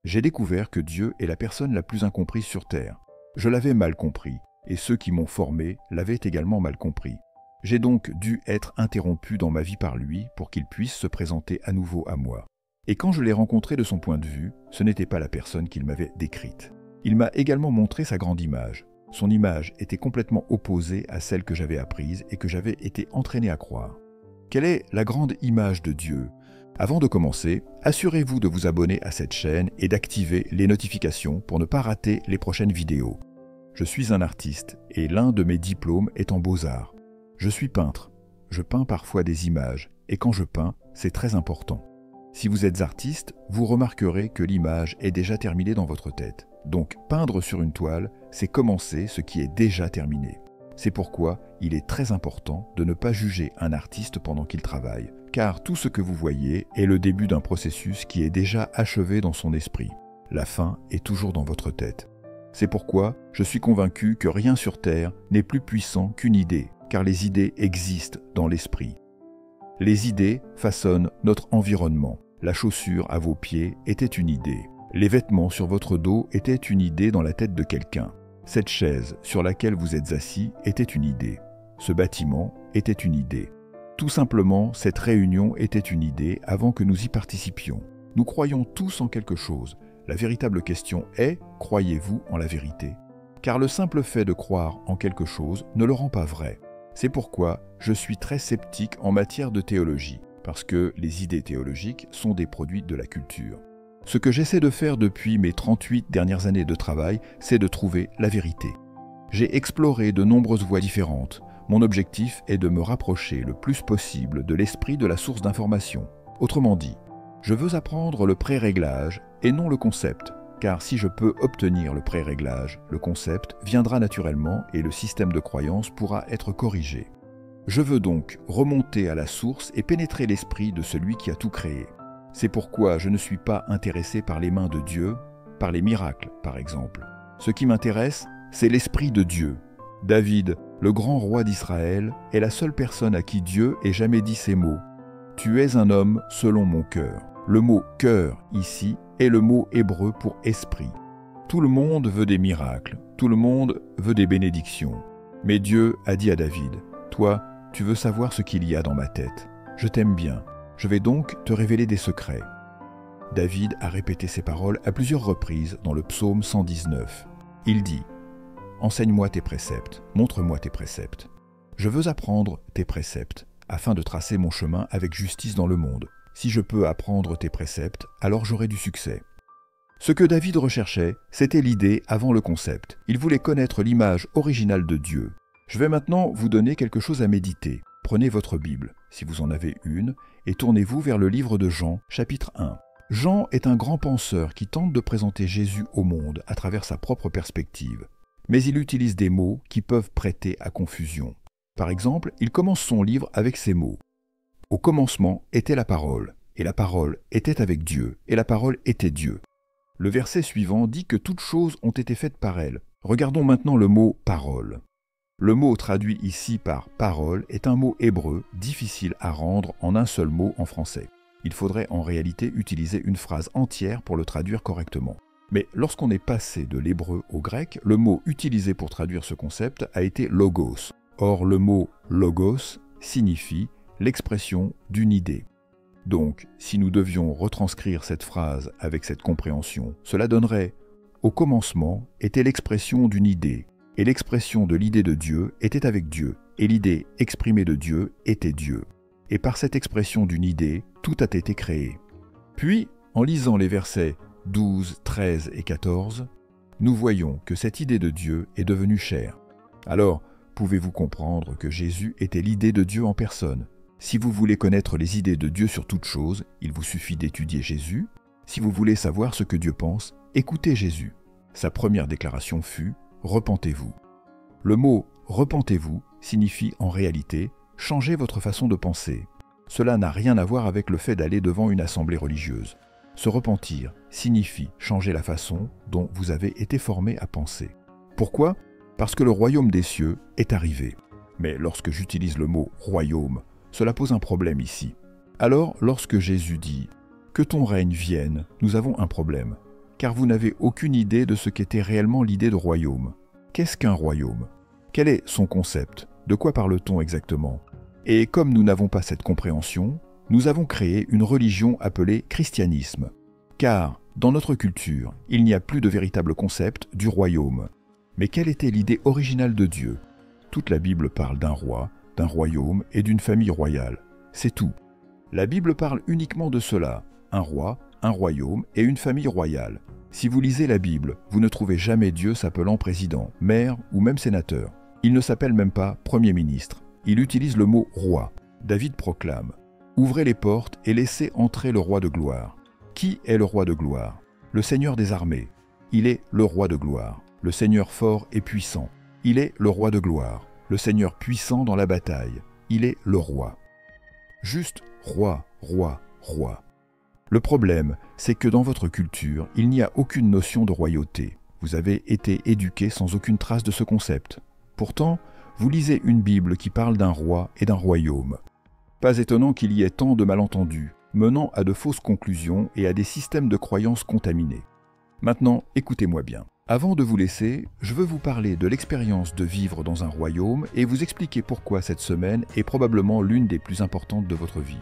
J'ai découvert que Dieu est la personne la plus incomprise sur Terre. Je l'avais mal compris, et ceux qui m'ont formé l'avaient également mal compris. J'ai donc dû être interrompu dans ma vie par lui pour qu'il puisse se présenter à nouveau à moi. Et quand je l'ai rencontré de son point de vue, ce n'était pas la personne qu'il m'avait décrite. Il m'a également montré sa grande image. Son image était complètement opposée à celle que j'avais apprise et que j'avais été entraîné à croire. Quelle est la grande image de Dieu ? Avant de commencer, assurez-vous de vous abonner à cette chaîne et d'activer les notifications pour ne pas rater les prochaines vidéos. Je suis un artiste et l'un de mes diplômes est en beaux-arts. Je suis peintre. Je peins parfois des images et quand je peins, c'est très important. Si vous êtes artiste, vous remarquerez que l'image est déjà terminée dans votre tête. Donc, peindre sur une toile, c'est commencer ce qui est déjà terminé. C'est pourquoi il est très important de ne pas juger un artiste pendant qu'il travaille, car tout ce que vous voyez est le début d'un processus qui est déjà achevé dans son esprit. La fin est toujours dans votre tête. C'est pourquoi je suis convaincu que rien sur Terre n'est plus puissant qu'une idée, car les idées existent dans l'esprit. Les idées façonnent notre environnement. La chaussure à vos pieds était une idée. Les vêtements sur votre dos étaient une idée dans la tête de quelqu'un. Cette chaise sur laquelle vous êtes assis était une idée. Ce bâtiment était une idée. Tout simplement, cette réunion était une idée avant que nous y participions. Nous croyons tous en quelque chose. La véritable question est, croyez-vous en la vérité ? Car le simple fait de croire en quelque chose ne le rend pas vrai. C'est pourquoi je suis très sceptique en matière de théologie, parce que les idées théologiques sont des produits de la culture. Ce que j'essaie de faire depuis mes 38 dernières années de travail, c'est de trouver la vérité. J'ai exploré de nombreuses voies différentes. Mon objectif est de me rapprocher le plus possible de l'esprit de la source d'information. Autrement dit, je veux apprendre le pré-réglage et non le concept, car si je peux obtenir le pré-réglage, le concept viendra naturellement et le système de croyance pourra être corrigé. Je veux donc remonter à la source et pénétrer l'esprit de celui qui a tout créé. C'est pourquoi je ne suis pas intéressé par les mains de Dieu, par les miracles par exemple. Ce qui m'intéresse, c'est l'esprit de Dieu. David, le grand roi d'Israël, est la seule personne à qui Dieu ait jamais dit ces mots. « Tu es un homme selon mon cœur ». Le mot « cœur » ici est le mot hébreu pour « esprit ». Tout le monde veut des miracles, tout le monde veut des bénédictions. Mais Dieu a dit à David, « Toi, tu veux savoir ce qu'il y a dans ma tête. Je t'aime bien. Je vais donc te révéler des secrets. » David a répété ces paroles à plusieurs reprises dans le psaume 119. Il dit « Enseigne-moi tes préceptes, montre-moi tes préceptes. Je veux apprendre tes préceptes, afin de tracer mon chemin avec justice dans le monde. Si je peux apprendre tes préceptes, alors j'aurai du succès. » Ce que David recherchait, c'était l'idée avant le concept. Il voulait connaître l'image originale de Dieu. Je vais maintenant vous donner quelque chose à méditer. Prenez votre Bible, si vous en avez une, et tournez-vous vers le livre de Jean, chapitre 1. Jean est un grand penseur qui tente de présenter Jésus au monde à travers sa propre perspective. Mais il utilise des mots qui peuvent prêter à confusion. Par exemple, il commence son livre avec ces mots. « Au commencement était la parole, et la parole était avec Dieu, et la parole était Dieu. » Le verset suivant dit que toutes choses ont été faites par elle. Regardons maintenant le mot « parole ». Le mot traduit ici par « parole » est un mot hébreu difficile à rendre en un seul mot en français. Il faudrait en réalité utiliser une phrase entière pour le traduire correctement. Mais lorsqu'on est passé de l'hébreu au grec, le mot utilisé pour traduire ce concept a été « logos ». Or, le mot « logos » signifie l'expression d'une idée. Donc, si nous devions retranscrire cette phrase avec cette compréhension, cela donnerait « Au commencement était l'expression d'une idée, et l'expression de l'idée de Dieu était avec Dieu, et l'idée exprimée de Dieu était Dieu. Et par cette expression d'une idée, tout a été créé. » Puis, en lisant les versets 12, 13 et 14, nous voyons que cette idée de Dieu est devenue chair. Alors, pouvez-vous comprendre que Jésus était l'idée de Dieu en personne? Si vous voulez connaître les idées de Dieu sur toute chose, il vous suffit d'étudier Jésus. Si vous voulez savoir ce que Dieu pense, écoutez Jésus. Sa première déclaration fut « Repentez-vous ». Le mot « repentez-vous » signifie en réalité « changez votre façon de penser ». Cela n'a rien à voir avec le fait d'aller devant une assemblée religieuse. Se repentir signifie changer la façon dont vous avez été formé à penser. Pourquoi ? Parce que le royaume des cieux est arrivé. Mais lorsque j'utilise le mot « royaume », cela pose un problème ici. Alors, lorsque Jésus dit « Que ton règne vienne », nous avons un problème. car vous n'avez aucune idée de ce qu'était réellement l'idée de royaume. Qu'est-ce qu'un royaume? Quel est son concept? De quoi parle-t-on exactement? Et comme nous n'avons pas cette compréhension, nous avons créé une religion appelée christianisme. Car, dans notre culture, il n'y a plus de véritable concept du royaume. Mais quelle était l'idée originale de Dieu? Toute la Bible parle d'un roi, d'un royaume et d'une famille royale. C'est tout. La Bible parle uniquement de cela, un roi, un royaume et une famille royale. Si vous lisez la Bible, vous ne trouvez jamais Dieu s'appelant président, maire ou même sénateur. Il ne s'appelle même pas premier ministre. Il utilise le mot roi. David proclame « Ouvrez les portes et laissez entrer le roi de gloire ». Qui est le roi de gloire? Le Seigneur des armées. Il est le roi de gloire, le Seigneur fort et puissant. Il est le roi de gloire, le Seigneur puissant dans la bataille. Il est le roi. Juste roi, roi, roi. Le problème, c'est que dans votre culture, il n'y a aucune notion de royauté. Vous avez été éduqué sans aucune trace de ce concept. Pourtant, vous lisez une Bible qui parle d'un roi et d'un royaume. Pas étonnant qu'il y ait tant de malentendus, menant à de fausses conclusions et à des systèmes de croyances contaminés. Maintenant, écoutez-moi bien. Avant de vous laisser, je veux vous parler de l'expérience de vivre dans un royaume et vous expliquer pourquoi cette semaine est probablement l'une des plus importantes de votre vie.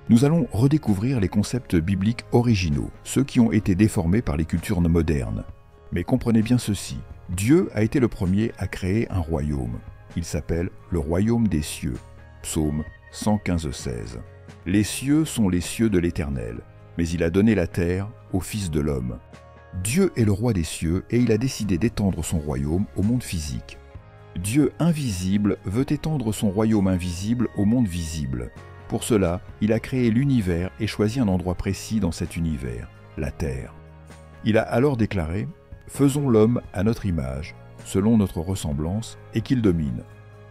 Nous allons redécouvrir les concepts bibliques originaux, ceux qui ont été déformés par les cultures modernes. Mais comprenez bien ceci, Dieu a été le premier à créer un royaume. Il s'appelle le royaume des cieux. Psaume 115:16. Les cieux sont les cieux de l'Éternel, mais il a donné la terre au Fils de l'homme. Dieu est le roi des cieux et il a décidé d'étendre son royaume au monde physique. Dieu invisible veut étendre son royaume invisible au monde visible. Pour cela, il a créé l'univers et choisi un endroit précis dans cet univers, la terre. Il a alors déclaré « Faisons l'homme à notre image, selon notre ressemblance, et qu'il domine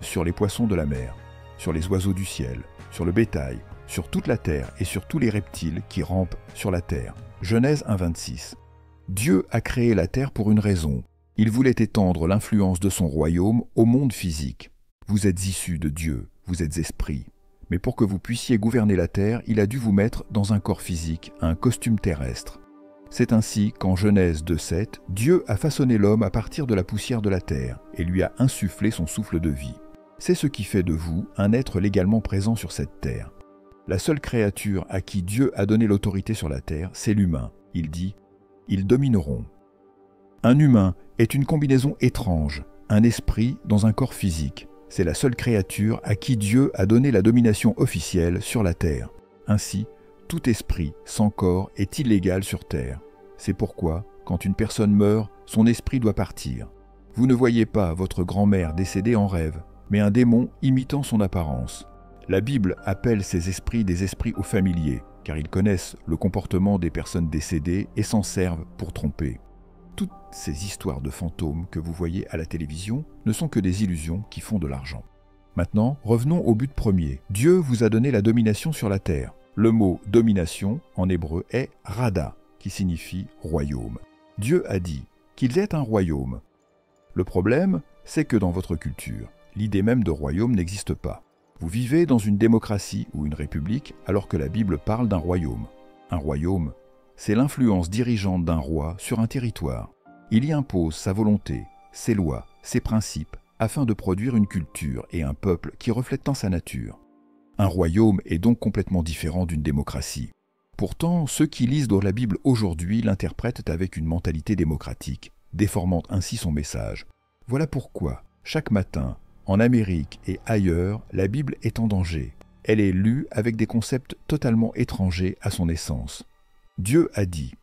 sur les poissons de la mer, sur les oiseaux du ciel, sur le bétail, sur toute la terre et sur tous les reptiles qui rampent sur la terre. » Genèse 1:26. Dieu a créé la terre pour une raison. Il voulait étendre l'influence de son royaume au monde physique. Vous êtes issus de Dieu, vous êtes esprit. Mais pour que vous puissiez gouverner la terre, il a dû vous mettre dans un corps physique, un costume terrestre. C'est ainsi qu'en Genèse 2:7, Dieu a façonné l'homme à partir de la poussière de la terre et lui a insufflé son souffle de vie. C'est ce qui fait de vous un être légalement présent sur cette terre. La seule créature à qui Dieu a donné l'autorité sur la terre, c'est l'humain. Il dit « Ils domineront ». Un humain est une combinaison étrange, un esprit dans un corps physique. C'est la seule créature à qui Dieu a donné la domination officielle sur la terre. Ainsi, tout esprit sans corps est illégal sur terre. C'est pourquoi, quand une personne meurt, son esprit doit partir. Vous ne voyez pas votre grand-mère décédée en rêve, mais un démon imitant son apparence. La Bible appelle ces esprits des esprits aux familiers, car ils connaissent le comportement des personnes décédées et s'en servent pour tromper. Toutes ces histoires de fantômes que vous voyez à la télévision ne sont que des illusions qui font de l'argent. Maintenant, revenons au but premier. Dieu vous a donné la domination sur la terre. Le mot « domination » en hébreu est « rada » qui signifie « royaume ». Dieu a dit qu'ils aient un royaume. Le problème, c'est que dans votre culture, l'idée même de royaume n'existe pas. Vous vivez dans une démocratie ou une république alors que la Bible parle d'un royaume. Un royaume, c'est l'influence dirigeante d'un roi sur un territoire. Il y impose sa volonté, ses lois, ses principes, afin de produire une culture et un peuple qui reflètent tant sa nature. Un royaume est donc complètement différent d'une démocratie. Pourtant, ceux qui lisent dans la Bible aujourd'hui l'interprètent avec une mentalité démocratique, déformant ainsi son message. Voilà pourquoi, chaque matin, en Amérique et ailleurs, la Bible est en danger. Elle est lue avec des concepts totalement étrangers à son essence. Dieu a dit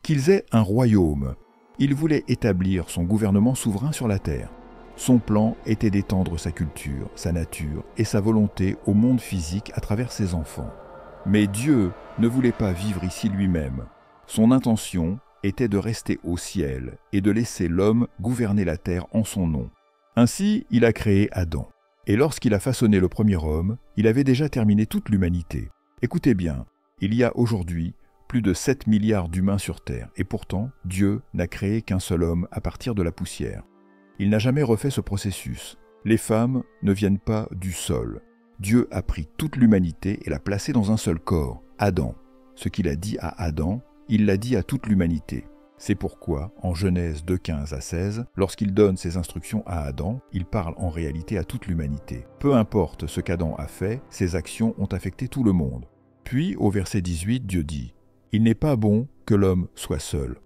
qu'ils aient un royaume. Il voulait établir son gouvernement souverain sur la terre. Son plan était d'étendre sa culture, sa nature et sa volonté au monde physique à travers ses enfants. Mais Dieu ne voulait pas vivre ici lui-même. Son intention était de rester au ciel et de laisser l'homme gouverner la terre en son nom. Ainsi, il a créé Adam. Et lorsqu'il a façonné le premier homme, il avait déjà terminé toute l'humanité. Écoutez bien, il y a aujourd'hui plus de 7 milliards d'humains sur Terre, et pourtant, Dieu n'a créé qu'un seul homme à partir de la poussière. Il n'a jamais refait ce processus. Les femmes ne viennent pas du sol. Dieu a pris toute l'humanité et l'a placée dans un seul corps, Adam. Ce qu'il a dit à Adam, il l'a dit à toute l'humanité. C'est pourquoi, en Genèse 2:15 à 16, lorsqu'il donne ses instructions à Adam, il parle en réalité à toute l'humanité. Peu importe ce qu'Adam a fait, ses actions ont affecté tout le monde. Puis, au verset 18, Dieu dit « Il n'est pas bon que l'homme soit seul ».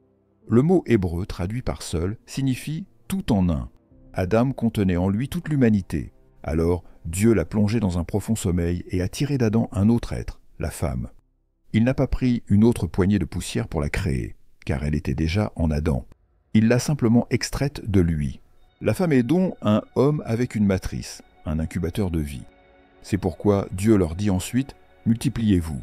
Le mot hébreu traduit par « seul » signifie « tout en un ». Adam contenait en lui toute l'humanité. Alors, Dieu l'a plongé dans un profond sommeil et a tiré d'Adam un autre être, la femme. Il n'a pas pris une autre poignée de poussière pour la créer, car elle était déjà en Adam. Il l'a simplement extraite de lui. La femme est donc un homme avec une matrice, un incubateur de vie. C'est pourquoi Dieu leur dit ensuite « multipliez-vous ».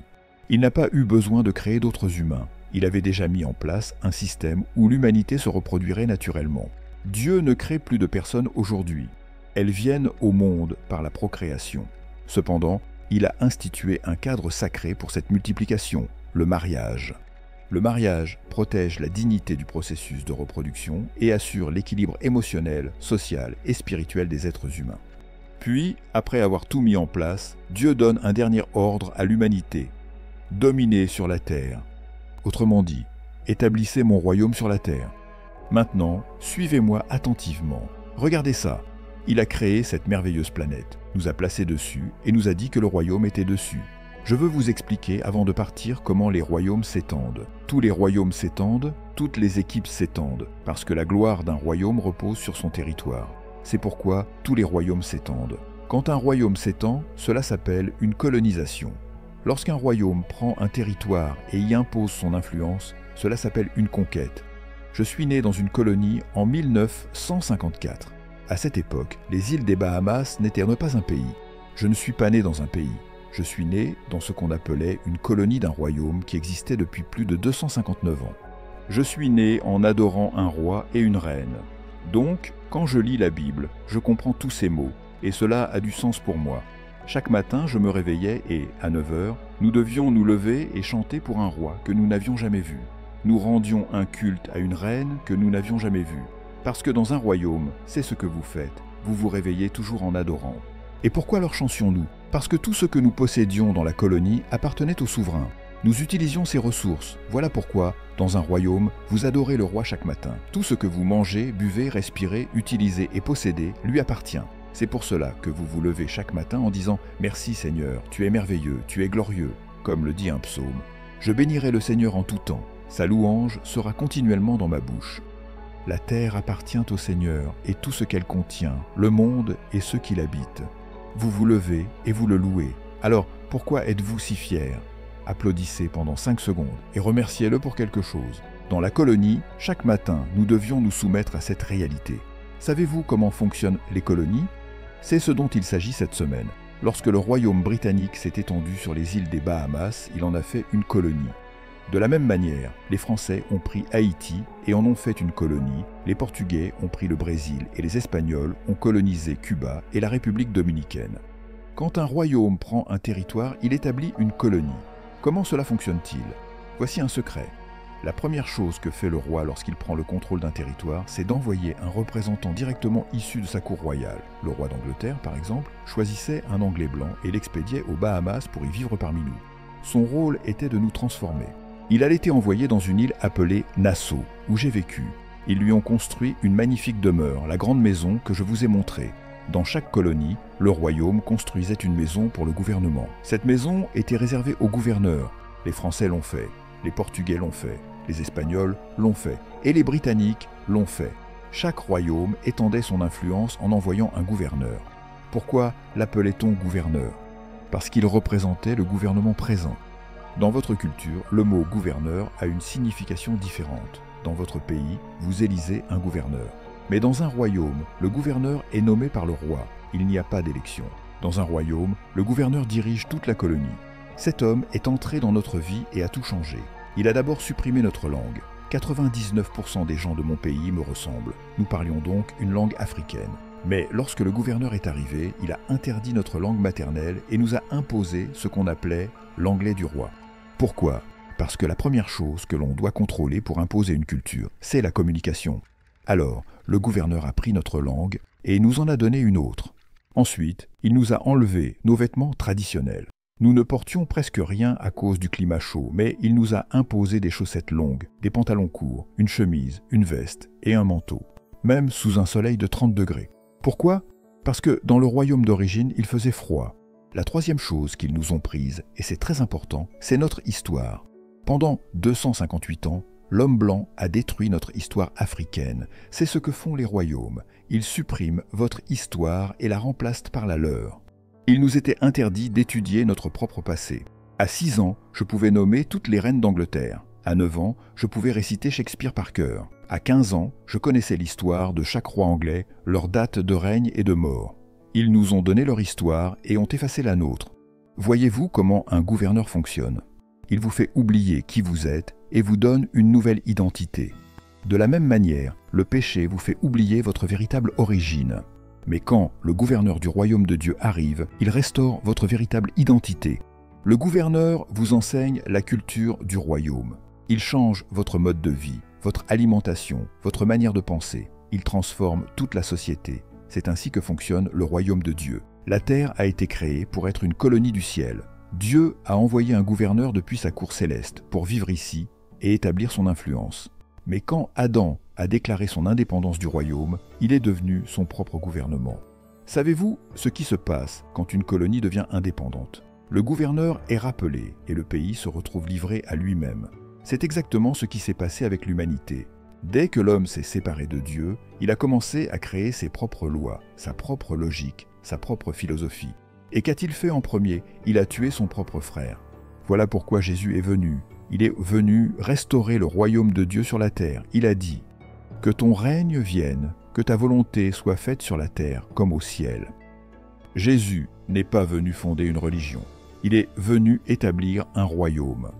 Il n'a pas eu besoin de créer d'autres humains. Il avait déjà mis en place un système où l'humanité se reproduirait naturellement. Dieu ne crée plus de personnes aujourd'hui. Elles viennent au monde par la procréation. Cependant, il a institué un cadre sacré pour cette multiplication, le mariage. Le mariage protège la dignité du processus de reproduction et assure l'équilibre émotionnel, social et spirituel des êtres humains. Puis, après avoir tout mis en place, Dieu donne un dernier ordre à l'humanité. Dominez sur la terre. Autrement dit, établissez mon royaume sur la terre. Maintenant, suivez-moi attentivement. Regardez ça. Il a créé cette merveilleuse planète, nous a placés dessus et nous a dit que le royaume était dessus. Je veux vous expliquer avant de partir comment les royaumes s'étendent. Tous les royaumes s'étendent, toutes les équipes s'étendent, parce que la gloire d'un royaume repose sur son territoire. C'est pourquoi tous les royaumes s'étendent. Quand un royaume s'étend, cela s'appelle une colonisation. Lorsqu'un royaume prend un territoire et y impose son influence, cela s'appelle une conquête. Je suis né dans une colonie en 1954. À cette époque, les îles des Bahamas n'étaient pas un pays. Je ne suis pas né dans un pays. Je suis né dans ce qu'on appelait une colonie d'un royaume qui existait depuis plus de 259 ans. Je suis né en adorant un roi et une reine. Donc, quand je lis la Bible, je comprends tous ces mots, et cela a du sens pour moi. Chaque matin, je me réveillais et, à 9 h, nous devions nous lever et chanter pour un roi que nous n'avions jamais vu. Nous rendions un culte à une reine que nous n'avions jamais vue. Parce que dans un royaume, c'est ce que vous faites, vous vous réveillez toujours en adorant. Et pourquoi leur chantions-nous ? Parce que tout ce que nous possédions dans la colonie appartenait au souverain. Nous utilisions ses ressources. Voilà pourquoi, dans un royaume, vous adorez le roi chaque matin. Tout ce que vous mangez, buvez, respirez, utilisez et possédez lui appartient. C'est pour cela que vous vous levez chaque matin en disant « Merci Seigneur, tu es merveilleux, tu es glorieux », comme le dit un psaume. Je bénirai le Seigneur en tout temps. Sa louange sera continuellement dans ma bouche. La terre appartient au Seigneur et tout ce qu'elle contient, le monde et ceux qui l'habitent. Vous vous levez et vous le louez. Alors, pourquoi êtes-vous si fiers ? Applaudissez pendant 5 secondes et remerciez-le pour quelque chose. Dans la colonie, chaque matin, nous devions nous soumettre à cette réalité. Savez-vous comment fonctionnent les colonies ? C'est ce dont il s'agit cette semaine. Lorsque le royaume britannique s'est étendu sur les îles des Bahamas, il en a fait une colonie. De la même manière, les Français ont pris Haïti et en ont fait une colonie, les Portugais ont pris le Brésil et les Espagnols ont colonisé Cuba et la République dominicaine. Quand un royaume prend un territoire, il établit une colonie. Comment cela fonctionne-t-il ? Voici un secret. La première chose que fait le roi lorsqu'il prend le contrôle d'un territoire, c'est d'envoyer un représentant directement issu de sa cour royale. Le roi d'Angleterre, par exemple, choisissait un Anglais blanc et l'expédiait aux Bahamas pour y vivre parmi nous. Son rôle était de nous transformer. Il allait été envoyé dans une île appelée Nassau, où j'ai vécu. Ils lui ont construit une magnifique demeure, la grande maison que je vous ai montrée. Dans chaque colonie, le royaume construisait une maison pour le gouvernement. Cette maison était réservée aux gouverneurs. Les Français l'ont fait, les Portugais l'ont fait, les Espagnols l'ont fait, et les Britanniques l'ont fait. Chaque royaume étendait son influence en envoyant un gouverneur. Pourquoi l'appelait-on gouverneur ? Parce qu'il représentait le gouvernement présent. Dans votre culture, le mot « gouverneur » a une signification différente. Dans votre pays, vous élisez un gouverneur. Mais dans un royaume, le gouverneur est nommé par le roi. Il n'y a pas d'élection. Dans un royaume, le gouverneur dirige toute la colonie. Cet homme est entré dans notre vie et a tout changé. Il a d'abord supprimé notre langue. 99% des gens de mon pays me ressemblent. Nous parlions donc une langue africaine. Mais lorsque le gouverneur est arrivé, il a interdit notre langue maternelle et nous a imposé ce qu'on appelait l'anglais du roi. Pourquoi ? Parce que la première chose que l'on doit contrôler pour imposer une culture, c'est la communication. Alors, le gouverneur a pris notre langue et nous en a donné une autre. Ensuite, il nous a enlevé nos vêtements traditionnels. Nous ne portions presque rien à cause du climat chaud, mais il nous a imposé des chaussettes longues, des pantalons courts, une chemise, une veste et un manteau, même sous un soleil de 30 degrés. Pourquoi ? Parce que dans le royaume d'origine, il faisait froid. La troisième chose qu'ils nous ont prise, et c'est très important, c'est notre histoire. Pendant 258 ans, l'homme blanc a détruit notre histoire africaine. C'est ce que font les royaumes. Ils suppriment votre histoire et la remplacent par la leur. Il nous était interdit d'étudier notre propre passé. À 6 ans, je pouvais nommer toutes les reines d'Angleterre. À 9 ans, je pouvais réciter Shakespeare par cœur. À 15 ans, je connaissais l'histoire de chaque roi anglais, leur date de règne et de mort. Ils nous ont donné leur histoire et ont effacé la nôtre. Voyez-vous comment un gouverneur fonctionne ? Il vous fait oublier qui vous êtes et vous donne une nouvelle identité. De la même manière, le péché vous fait oublier votre véritable origine. Mais quand le gouverneur du royaume de Dieu arrive, il restaure votre véritable identité. Le gouverneur vous enseigne la culture du royaume. Il change votre mode de vie, votre alimentation, votre manière de penser. Il transforme toute la société. C'est ainsi que fonctionne le royaume de Dieu. La terre a été créée pour être une colonie du ciel. Dieu a envoyé un gouverneur depuis sa cour céleste pour vivre ici et établir son influence. Mais quand Adam a déclaré son indépendance du royaume, il est devenu son propre gouvernement. Savez-vous ce qui se passe quand une colonie devient indépendante ? Le gouverneur est rappelé et le pays se retrouve livré à lui-même. C'est exactement ce qui s'est passé avec l'humanité. Dès que l'homme s'est séparé de Dieu, il a commencé à créer ses propres lois, sa propre logique, sa propre philosophie. Et qu'a-t-il fait en premier ? Il a tué son propre frère. Voilà pourquoi Jésus est venu. Il est venu restaurer le royaume de Dieu sur la terre. Il a dit « Que ton règne vienne, que ta volonté soit faite sur la terre comme au ciel. » Jésus n'est pas venu fonder une religion. Il est venu établir un royaume.